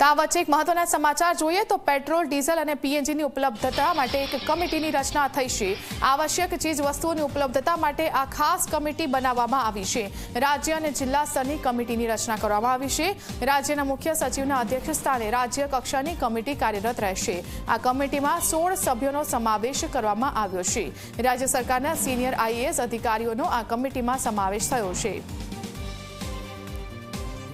તો આ વચ્ચે એક મહત્વના સમાચાર જોઈએ તો પેટ્રોલ ડીઝલ અને પીએનજીની ઉપલબ્ધતા માટે એક કમિટીની રચના થઈ છે। આવશ્યક ચીજ વસ્તુઓની ઉપલબ્ધતા માટે આ ખાસ કમિટી બનાવવામાં આવી છે। રાજ્ય અને જિલ્લા સ્તરની કમિટીની રચના કરવામાં આવી છે। રાજ્યના મુખ્ય સચિવના અધ્યક્ષ સ્થાને રાજ્ય કક્ષાની કમિટી કાર્યરત રહેશે। આ કમિટીમાં 16 સભ્યોનો સમાવેશ કરવામાં આવ્યો છે। રાજ્ય સરકારના સિનિયર આઈએએસ અધિકારીઓનો આ કમિટીમાં સમાવેશ થયો છે।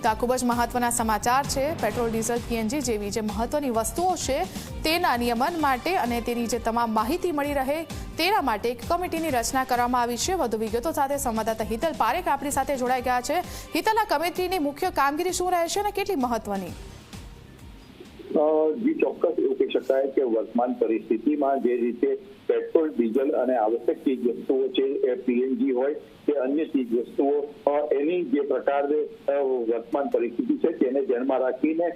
તો આ ખૂબ જ મહત્વના સમાચાર છે। પેટ્રોલ ડીઝલ પીએનજી જેવી જે મહત્વની વસ્તુઓ છે તેના નિયમન માટે અને તેની જે તમામ માહિતી મળી રહે તેના માટે એક કમિટીની રચના કરવામાં આવી છે। વધુ વિગતો સાથે સંવાદદાતા હિતલ પારેખ આપણી સાથે જોડાઈ ગયા છે। હિતલ, આ કમિટીની મુખ્ય કામગીરી શું રહેશે અને કેટલી મહત્વની? जी ચોક્કસ એવું કહી શકાય કે વર્તમાન પરિસ્થિતિમાં જે રીતે પેટ્રોલ ડીઝલ અને આવશ્યક ચીજ વસ્તુઓ છે એ પીએનજી હોય કે અન્ય ચીજ વસ્તુઓ એની જે પ્રકારે વર્તમાન પરિસ્થિતિ છે તેને ધ્યાનમાં રાખીને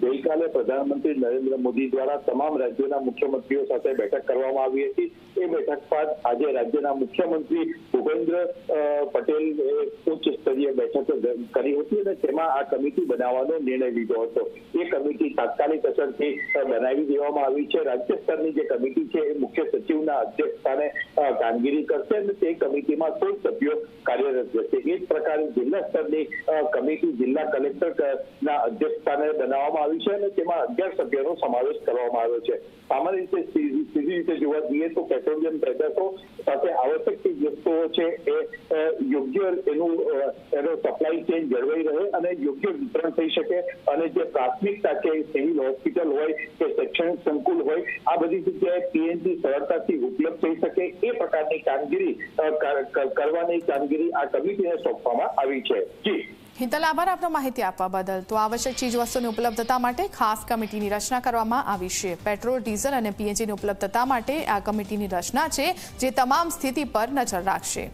ગઈકાલે પ્રધાનમંત્રી નરેન્દ્ર મોદી દ્વારા તમામ રાજ્યોના મુખ્યમંત્રીઓ સાથે બેઠક કરવામાં આવી હતી। એ બેઠક બાદ આજે રાજ્યના મુખ્યમંત્રી ભૂપેન્દ્ર પટેલ ઉચ્ચ સ્તરીય બેઠક કરી હતી અને તેમાં આ કમિટી બનાવવાનો નિર્ણય લીધો હતો। એ કમિટી તાત્કાલિક અસરથી બનાવી દેવામાં આવી છે। રાજ્ય સ્તરની જે કમિટી છે એ મુખ્ય સચિવના અધ્યક્ષ સ્થાને કામગીરી કરશે અને તે કમિટીમાં 16 સભ્યો કાર્યરત રહેશે। એ જ પ્રકારે જિલ્લા સ્તરની કમિટી જિલ્લા કલેક્ટરના અધ્યક્ષ સ્થાને બનાવવામાં આવી છે અને તેમાં 11 સભ્યોનો સમાવેશ કરવામાં આવ્યો છે। સામાન્ય રીતે સીધી રીતે જોવા જઈએ તો પેટ્રોલિયમ પેદાશો સાથે આવશ્યક ચીજ વસ્તુઓ છે એ યોગ્ય એનો સપ્લાય ચેઇન જળવાઈ રહે અને યોગ્ય વિતરણ થઈ શકે અને જે પ્રાથમિકતા છે સિવિલ હોસ્પિટલ હોય કે શૈક્ષણિક સંકુલ હોય આ બધી જગ્યાએ પીએનજી સરળતાથી ઉપલબ્ધ થઈ શકે એ પ્રકારની કામગીરી કરવાની કામગીરી આ કમિટીને સોંપવામાં આવી છે। જી હિતલ, આભાર આપનો માહિતી આપવા બદલ। તો આવશ્યક ચીજ વસ્તુની ઉપલબ્ધતા માટે ખાસ કમિટીની રચના કરવામાં આવી છે। પેટ્રોલ ડીઝલ અને પીએનજીની ઉપલબ્ધતા માટે આ કમિટીની રચના છે જે તમામ સ્થિતિ પર નજર રાખશે।